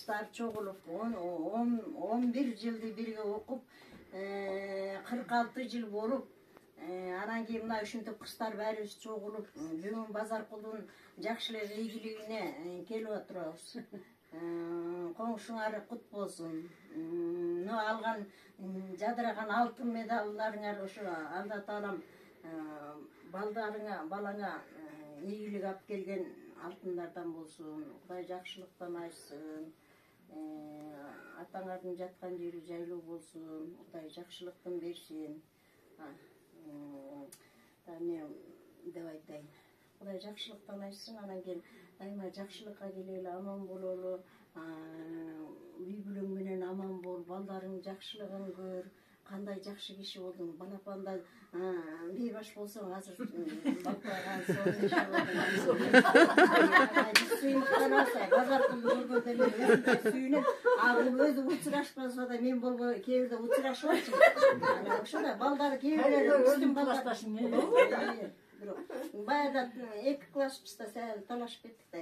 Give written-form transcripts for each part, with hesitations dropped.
кыздар чогулуп 11 жылды бирге окуп 46 жыл болуп анан кийин мына ушинтип кыздар баарыбыз чогулуп бүгүн Базаркулдун жакшылык ийгилигине келип отурабыз. Коңшуңар кут болсун. Алган жадыраган алтын медалларыңар ошо Алла Таалам балаңа ийгилик алып келген алтындардан болсун. Кудай жакшылыктан айсын. Атаңардын жаткан жери жайлуу болсун. Кудай жакшылыктын берсин. Мен деп айтайын. Кудай жакшылыктан айсын, анан кийин дайыма жакшылыкка келели, аман бололу. Үй бүлөң менен аман бол, балдарың жакшылыгын көр. Кандай жакшы киши болдуң, балапанда бейбаш болсоң, азыр балпаган сүйүнүктөн алса, Базаркулду көргөндө мен өзүмө сүйүнөм. Бул өзү учурашпаса да мен болбой, кээ бирде учурашып атчы. Ошондой балдары кээ бирлери биздин балдар. Баягы 2 класспызда сәл талашып кеттик да.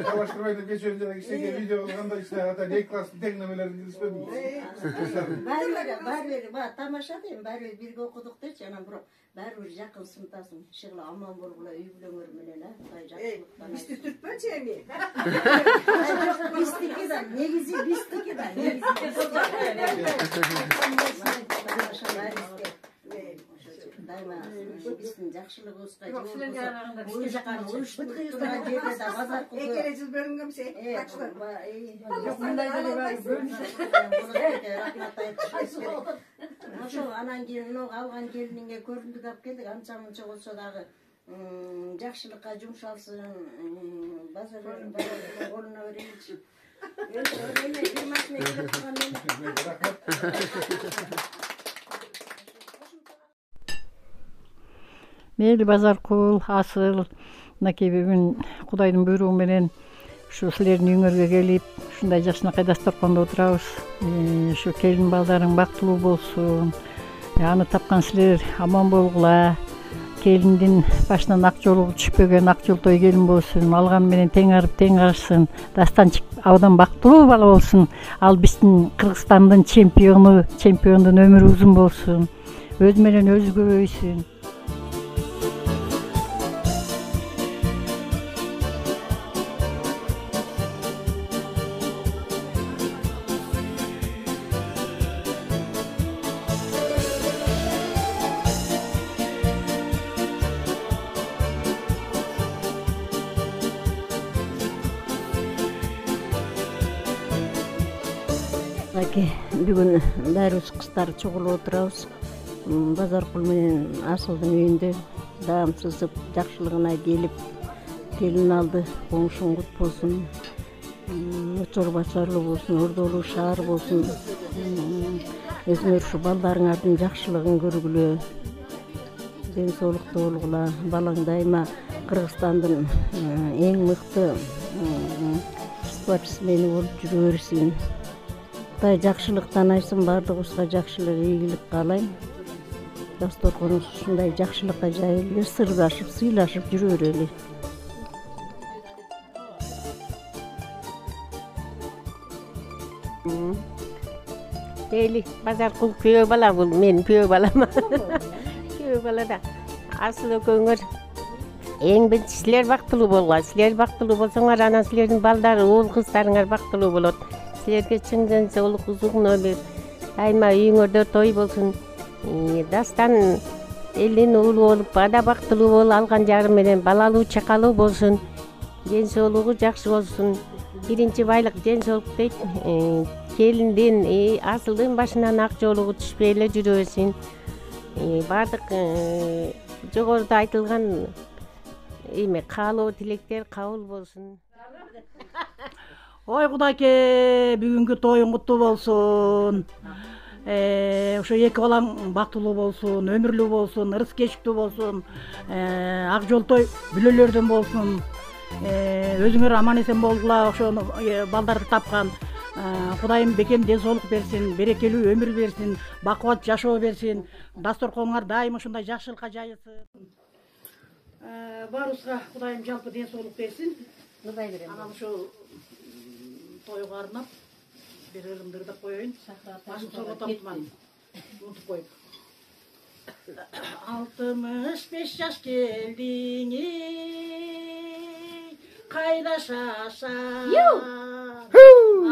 Талаштырбай деп кечээ жана кичинекей видео кылганда ата 2 класстын тең немелерин киргизбедиңби? Баары тамаша дейм, баары бирге окудук дечи, анан бирок баары бир жакын сыныптасың. Кишигила аман болгула, үй бүлөңөр менен, Кудай жакшылыктан. Бизди түртпөчү эми. Биздики да, негизи биздики да, дайыма биздин жакшылыгыбызга бул жакан уюштурган жерде да Базаркулду экеле жыл бөлүнгөнсү. Жок, мындай деле бар бөлүнүшөт. Рахмат айтып. Ошо анан кийин алган келиниңе көрүндүк алып келдик, анча мынча болсо дагы жакшылыкка жумшалсын, базарларын колуна берейинчи. Бир машина келип турган Мейли Базаркул, Асыл, мынакей бүгүн Кудайдын буйругу менен ушу силердин үйүңөргө келип, ушундай жакшынакай дасторкондо отурабыз. Ушу келин балдарың бактылуу болсун. Аны тапкан силер аман болгула. Келиндин башынан ак жолу түшпөгөн ак жолтой келин болсун. Алган менен тең арып тең карышсын. Дастанчик абдан бактылуу бала болсун. Ал биздин Кыргызстандын чемпиондун өмүрү узун болсун. Өзү менен өзү көбөйсүн. Бүгүн баарыбыз кыздар чогулуп отурабыз. Базаркул менен Асылдын үйүндө даамсызып жакшылыгына келип келин алды. Коңшуң кут болсун, очор бачарлуу болсун, ордолуу шаар болсун. Өзүңөр ушу балдарыңардын жакшылыгын көргүлө, ден соолуктуу болгула. Балаң дайыма Кыргызстандын эң мыкты спортсмени болуп жүрө берсин. Кудай жакшылыктан айсын, баардыгыбызга жакшылык, ийгилик каалайм. Дасторконубуз ушундай жакшылыкка жайылып, сырдашып, сыйлашып жүрө берели. Мейли Базаркул күйөө бала, бул менин күйөө балам. Күйөө бала да Асыл экөөңөр эң биринчи силер бактылуу болгула. Силер бактылуу болсоңор, анан силердин балдары, уул кыздарыңар бактылуу болот. Силерге чың денсаулык, узун өмүр, дайыма үйүңөрдө той болсун. Дастан элдин уулу болуп, ада бактылуу болуп, алган жары менен балалуу, чакалуу болсун. Ден соолугу жакшы болсун. Биринчи байлык ден соолук дейт. Келиндин, Асылдын башынан ак жолугу түшпөй эле жүрө берсин. Бардык жогоруда айтылган каалоо тилектер кабыл болсун. Ой Кудайке, бүгүнкү тоюң куттуу болсун. Ошо эки балаң бактылуу болсун, өмүрлүү болсун, ырыс кечиктүү болсун. Ак жолтой бүлөлөрдөн болсун. Өзүңөр аман эсен болгула, ошону балдарды тапкан. Кудайым бекем ден соолук берсин, берекелүү өмүр берсин, бакубат жашоо берсин. Дасторконуңар дайым ушундай жакшылыкка жайылсын. Баарыбызга Кудайым жалпы ден соолук берсин. Кудай берем. Анан ушу тойго арнап бир ырымдырдап коеюн. Башын сорготоптуман. Унутуп коюп. 65 жаш келдиң кайда шаша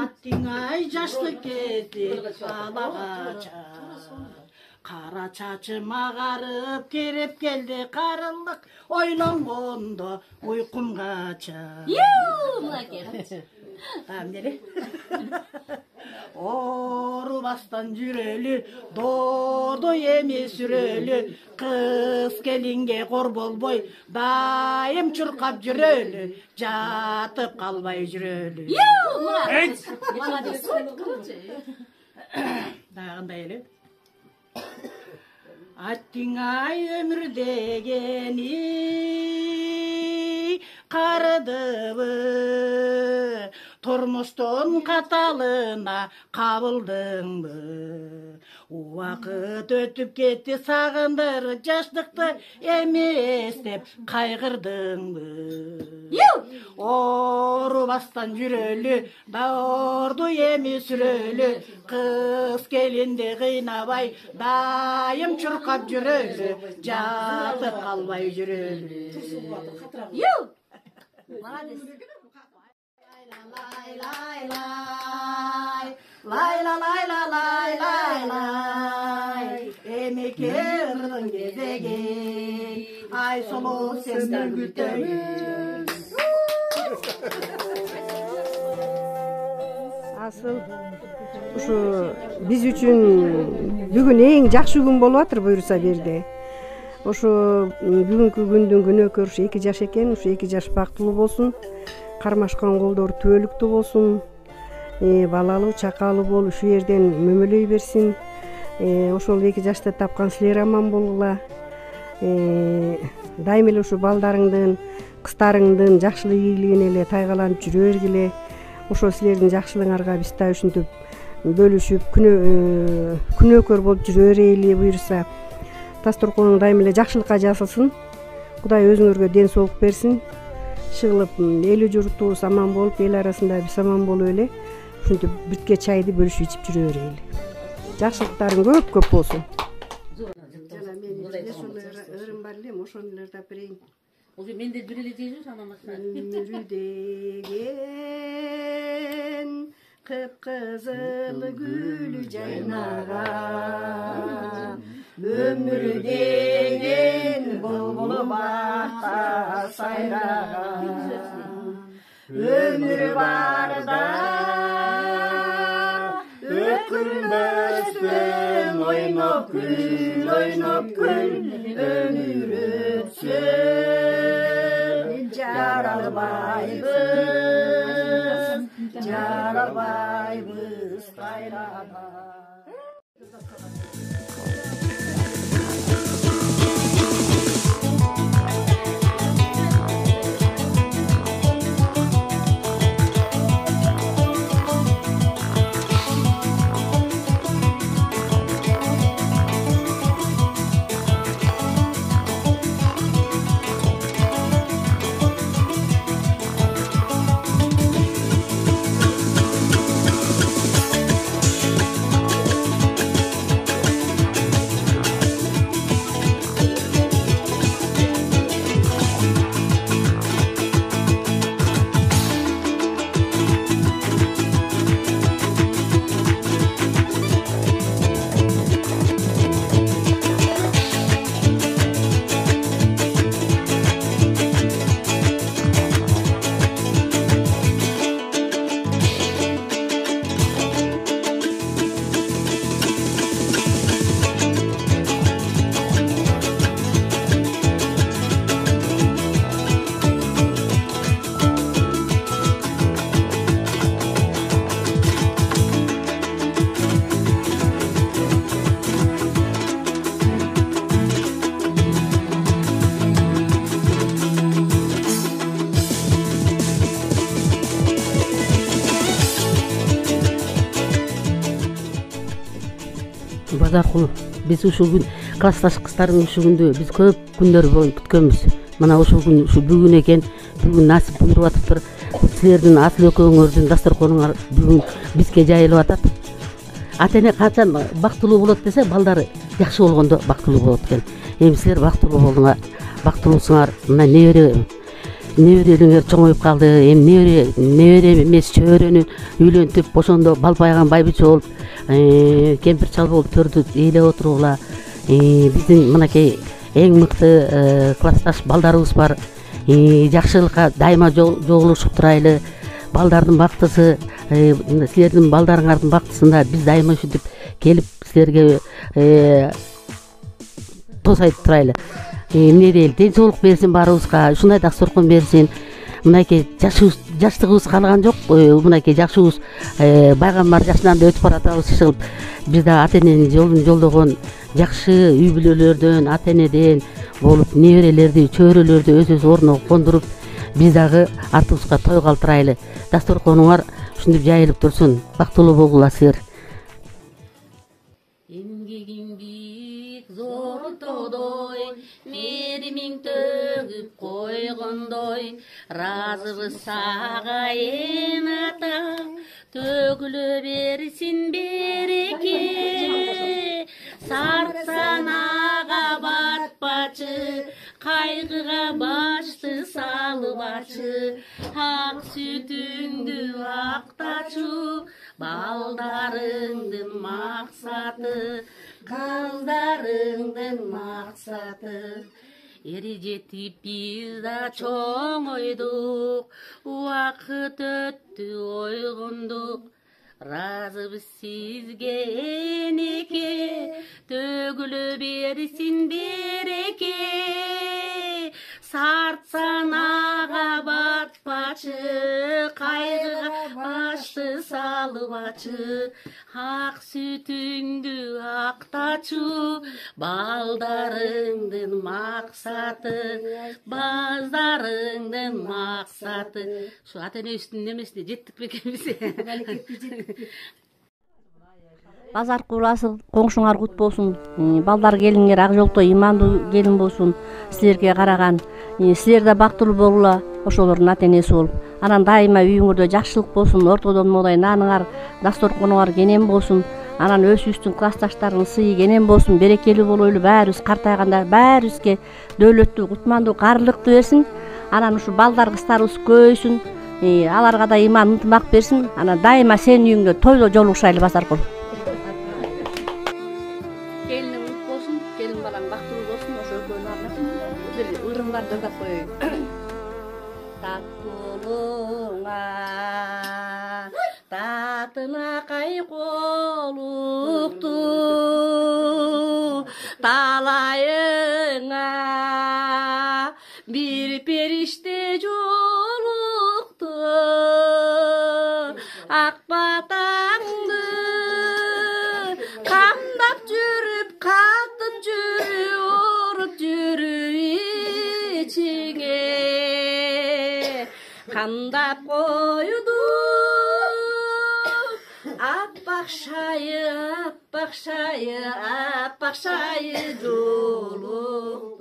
аттың ай жаштык кетти алагача кара чачым агарып кереп келди карындык ойлонгондо уйкум кача эмнеле оорубастан жүрөлү доодой эмес жүрөлү кыз келинге кор болбой дайым чуркап жүрөлү жатып калбай жүрөлү дагы кандай эле аттың ай өмүр дегени карыдыбы турмуштун каталына кабылдыңбы убакыт өтүп кетти сагындыр жаштыкты эмес деп кайгырдыңбы оорубастан жүрөлү даордуй эмес жүрөлү кыз келинди кыйнабай дайым чуркап жүрөлү жатып калбай жүрөлү эмеке ырдың кезеги ай солуу сен күтөйүн асыл ушу биз үчүн бүгүн эң жакшы күн болуп атыр буюрса берде. Ошо бүгүнкү күндүн күнөөкөр ушу 2 жаш экен, ушу 2 жаш бактылуу болсун, кармашкан колдор түбөлүктүү болсун, балалуу чакалуу болуп ушу жерден мөмөлөй берсин. Ошол 2 жашты тапкан силер аман болгула. Дайым эле ушу балдарыңдын, кыздарыңдын жакшылык ийгилигине эле тайгаланып жүрө бергиле. Ошо силердин жакшылыгыңарга биз да ушинтип бөлүшүп күнөөкөр болуп жүрө берели буюрса. Тас Туркуның дайым эле жакшылыкка жасасын. Кудай өзүңөргө ден соолук берсин. Чыгылып элүү журтубуз аман болуп, эл арасында биз аман болуп эле ушинтип бирке чайды бөлүшүп ичип жүрө берели. Жакшылыктарың көп болсун. Жана мен ырым бар эле, ошону эле тап берейин. Менде бир эле жейжүр анамакта. Үрүдеген кыпкызыл гүлү жайнаган, өмүр деген булбулу бакта сайраган, өмүр барда өкүнбөстөн ойноп күл, өмүр өтсөн жаралбайбыз кайрадан. Базаркул биз ушул күн классташ кыздарым ушул күндү биз көп күндөр боюн күткөнбүз. Мына ушул күн ушу бүгүн экен. Бүгүн насип буйруп атыптыр. силердин асыл экөөңөрдүн дасторконуңар бүгүн бизге жайылып атат. Ата эне качан бактылуу болот десе, балдары жакшы болгондо бактылуу болот экен. Эми силер бактылуу болуңар, бактылуусуңар. Мына неберелиңер чоңоюп калды. Эми небере эмес, чөйрөнү үйлөнтүп, ошондо бал пайган байбиче болуп, кемпир чал болуп төрдү ээлеп отуругула. Биздин мынакей эң мыкты классташ балдарыбыз бар. Жакшылыкка дайыма жолугушуп турайлы. Балдардын бактысы, силердин балдарыңардын бактысында биз дайыма ушинтип келип силерге тоз айтып турайлы. Эмне дейли, ден соолук берсин баарыбызга, ушундай дасторкон берсин. Мынакей жаштыгыбыз калган жок. Мынакей жакшыбыз байгамбар жашынан да өтүп баратабыз чыгып. Биз да ата эненин жолун жолдогон жакшы үй бүлөлөрдөн, ата энеден болуп, неберелерди, чөйрөлөрдү өз ордуна кондуруп, биз дагы артыбызга той калтырайлы. Дасторконуңар ушинтип жайылып турсун. Бактылуу болгуласыздар. Эмгегиң бийик зортодой, меримиң төгүп койгондой, разыбыз сага эң ата, төгүлө берсин береке. Сарсаң ага батпачы, кайгыга башты салбачы, ак сүтүңдү актачу, балдарыңдын максаты, кыздарыңдын максаты. Эри жетип биз да чоңойдук, убакыт өттү ойгондук. Разыбыз сизге энеке, төгүлө берсин береке. Сартсаң ага батпачы, кайгыга башты салбачы, ак сүтүңдү актачу, балдарыңдын максаты, баздарыңдын максаты. Şu ата энебиздин немесине жеттик бекенбиз. Базар курасы коңшуңар кут болсун. Балдар келиңер ак жолтой имандуу келин болсун. Силерге караган, силер да бактылуу болгула, ошолордун ата энеси болуп. Анан дайыма үйүңөрдө жакшылык болсун, ортодон модай наныңар, дасторконуңар кенен болсун. Анан өзүбүздүн классташтардын сыйы кенен болсун, берекелүү болойлу, баарыбыз картайганда баарыбызге дөөлөттүү, кутмандуу, каарылыктуу берсин. Анан ушу балдар кыздарыбыз көбөйсүн, аларга да иман, ынтымак берсин. Анан дайыма сенин үйүңдө тойдо жолугушайлы Базаркул. Келиниң мут болсун, келин балаң бактылуу болсун, ошо экөөнү арнашын. Бир ырымдарды ырдап коеюн. Таттуулуңа татынакай колукту, талайыңа бир периште жолукту, ак батаңды кандап жүрүп, катып жүрүп, уруп жүрүп ичиңе кандап койду. Аппак шайы, аппак шайы, аппак шайы жолукту.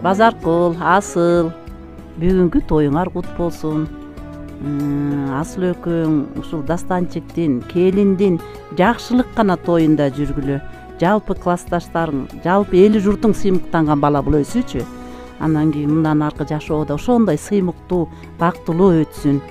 Базаркул, асыл, бүгүнкү тоюңар кут болсун. Асыл экөөң ушул дастанчиктин, келиндин жакшылык гана тоюнда жүргүлө. Жалпы классташтарың, жалпы эли журтуң сыймыктанган бала боло өсүчү. Анан кийин мындан аркы жашоодо ошондой сыймыктуу, бактылуу өтсүн.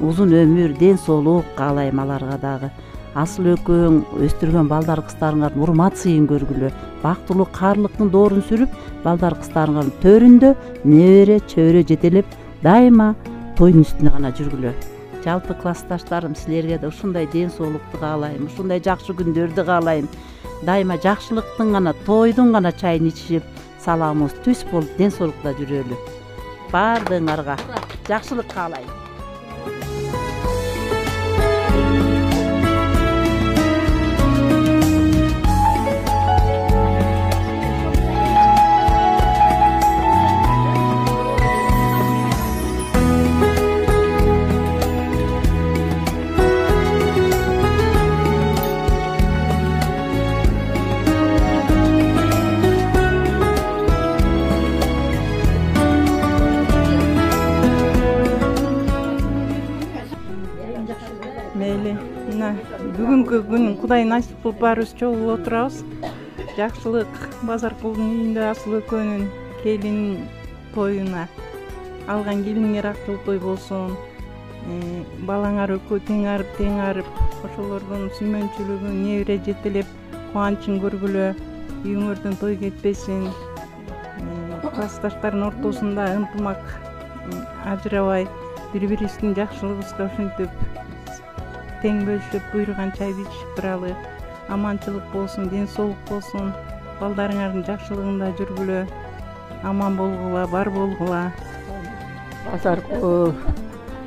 Узун өмүр, ден соолук каалайм аларга дагы. Асыл экөөң өстүргөн балдар кыздарыңар урмат сыйын көргүлө. Бактылуу, каарлыктын доорун сүрүп, балдар кыздарыңардын төрүндө небере, чөйрө жетелеп, дайыма тойдун үстүнө гана жүргүлө. Жалпы классташтарым, силерге да ушундай ден соолукту каалайм, ушундай жакшы күндөрдү каалайм. Дайыма жакшылыктын гана, тойдун гана чайын ичип, саламыбыз түз болуп, ден соолукта жүрөлү. Баардыгыңарга жакшылык каалайм. Мейли, мына бүгүнкү күн Кудай насип кылып баарыбыз чогулуп отурабыз. Жакшылык Базаркулдун үйүндө асыл экөөнүн келин тоюна алган келиңер ак жолтой болсун. Балаңар экөө тең арып, ошолордун сүймөнчүлүгүн небере жетелеп кубанычын көргүлө, үйүңөрдөн той кетпесин. Классташтардын ортосунда ынтымак ажырабай, бири-бирибиздин жакшылыгыбызга ушинтип тең бөлүшүп, буйруган чайды ичип туралы. Аманчылык болсун, ден соолук болсун. Балдарыңардын жакшылыгында жүргүлө. Аман болгула, бар болгула. Базаркул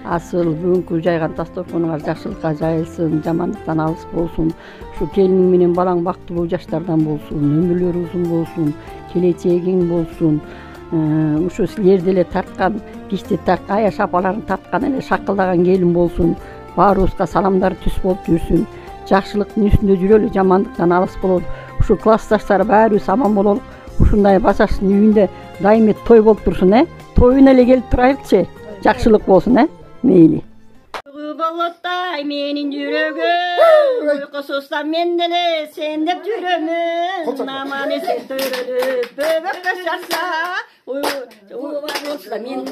асыл бүгүнкү жайган дасторконуңар жакшылыкка жайылсын, жамандыктан алыс болсун. Ушу келиниң менен балаң бактылуу жаштардан болсун, өмүрлөрү узун болсун, келечегиң болсун. Ушу силерди эле тарткан, кичти Аяш апаларын тарткан эле шакылдаган келин болсун. Баарыбызга саламдар түз болуп жүрсүн. Жакшылыктын үстүндө жүрөлү, жамандыктан алыс бололу. Ушу классташтар баарыбыз аман бололук. Ушундай Базаштын үйүндө дайыма той болуп турсун, Тоюна эле келип турайлыкчы. Жакшылык болсун, Мейли. Болоттай менин жүрөгүм, уйкусузда мен деле сен деп жүрөмүн. Аман эсен төрөлүп, бөбөккө чарса, уйкусузда мен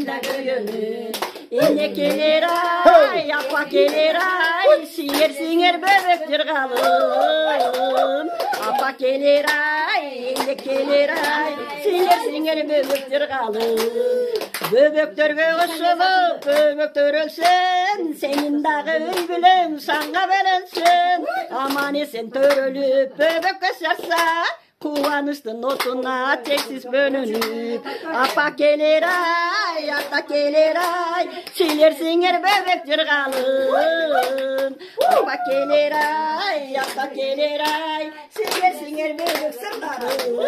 да көйөнүн. Энекелер ай, апа келер ай, сиңер бөбөктөр калын. Апа келер ай, энекелер ай, сиңер бөбөктөр калын. Böböktörgө koşulup, böböktör ölsün, senin dağı ülgülün sanğa bölünsün. Aman esen törülüp, böbök koşarsa, kuvanıştın otuna teksiz bölünüp. Apa gelir ay, ata gelir ay, singer böböktör kalın. Apa gelir ay, ata gelir ay, singer böböktör kalın.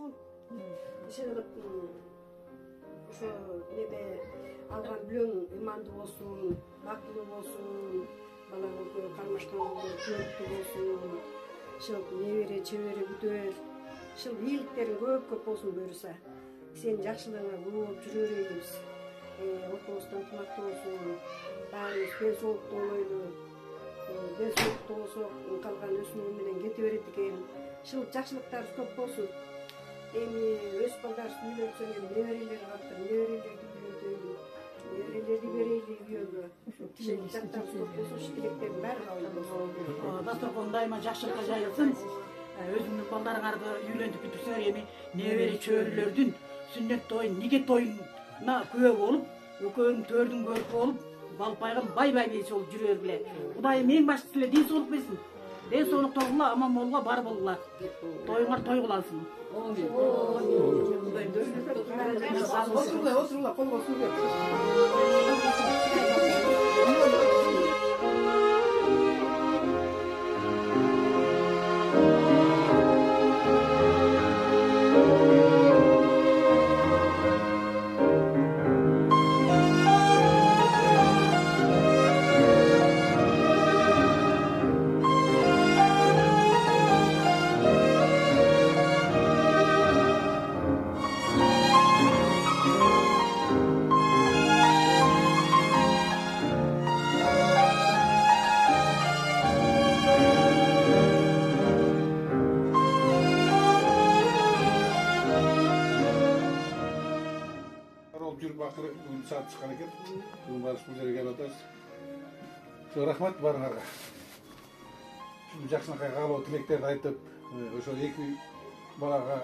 болсун. Ишенip ошо неде алган бүлөң имандуу болсун, бактылуу болсун, балаң экөө кармашкан күнөктүү болсун. Ошол небере, чебере күтөр. Ошол ийгиликтериң көп болсун буюрса. Сенин жакшылыгыңа көп жүрө беребиз. Ортобузда ынтымактуу болсун. Баарыбыз ден соолуктуу болойлу. Ден соолуктуу болсок, калган өсмөр менен кете берет экен. Ушул жакшылыктарыбыз көп болсун. Эми өз балдарыбызды үйлөнсөң эми неберелер калыптыр, неберелерди үйлөнтөйлү, неберелерди берели үйгө. Ушул жактарыбыз көп болсо, ушу тилектердин баары кабыл болсун. Дасторкон дайыма жакшылыкка жайылсын. Өзүңдүн балдарыңарды үйлөнтүп бүтүрсөңөр, эми небере чөбөрөлөрдүн сүннөт тойун, нике тоюна күбө болуп, экөөнүн төрдүн көркү болуп, балпайган бай-бай дейчи болуп жүрө бергиле. Кудайым эң башты силерге ден соолук берсин. Ден соолук болгула, аман болгула, бар болгула. Тоюңар той кыласың. Отурула, колго суу бер. Saat çıkan eкен. Бүгін барыс бұл жерге келіп отырсыз. Рахмат барыңарға. Жақсынақай қалау тілектерді айтып, ошо екі балаға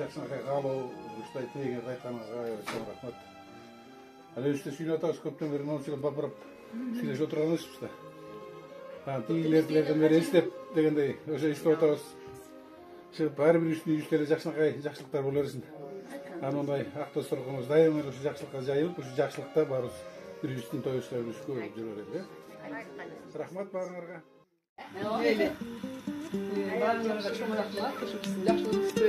жақсынақай қалау уштай тілегенді айтқаныңызға рахмат. Әлі өсте сүйін атағыз көптен бері научылы бапырып сөйлесіп отырған өсіпсті. Тегілерділерден бері естеп дегендей ошо естіп атағыз. Әрбір үстіне жақсынақай жақсылықтар бол өрсін. Анандай Ақтастырғымыз дайым ошо жакшылыкка жайылып, ошо жакшылыкта барыбыз бирибиздин тоюштарыбыз көрүп жүрө берели. Рахмат баарыңарга. Баарыңарга чоң рахмат. Ошо биздин жакшылыгыбызды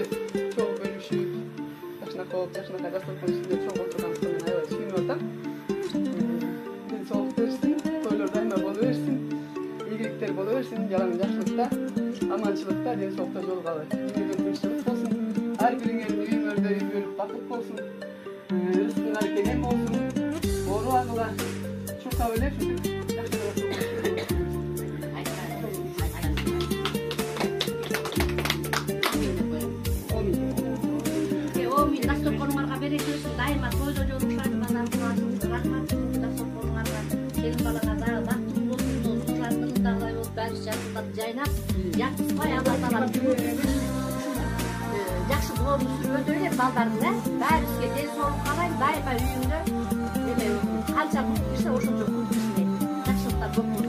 чоң бөлүшүп, жакшынакай дасторкон үстүндө чоң отурганыбызга мен аябай сүйүнүп атам. Ден соолук берсин, тойлор дайыма боло берсин, ийгиликтер боло берсин, жалаң жакшылыкта, аманчылыкта, ден соолукта жолугалы. Үйгө тынччылык болсун. Ар бириңердин үйүңөрдө үйгөлүп бакыт болсун, рызкыңар кенен болсун, оору агыла, чурка белеп Омин, дасторконуңарга береке болсун, дайыма тойдо жолугушат, базар кыласың, рахмат дасторконуңарга, келин балаңар дагы бактылуу болсун, кызларыңыздагыдай болуп, баары жакшылап жайнап, жатпай Алла таала жакшы болуп сүрөтө эле балдарды, баарыбызга ден соолук каалайм, дайыма үйүңдө канча кут кирсе ошончо кут кирсин. Жакшылыктар көп болсун.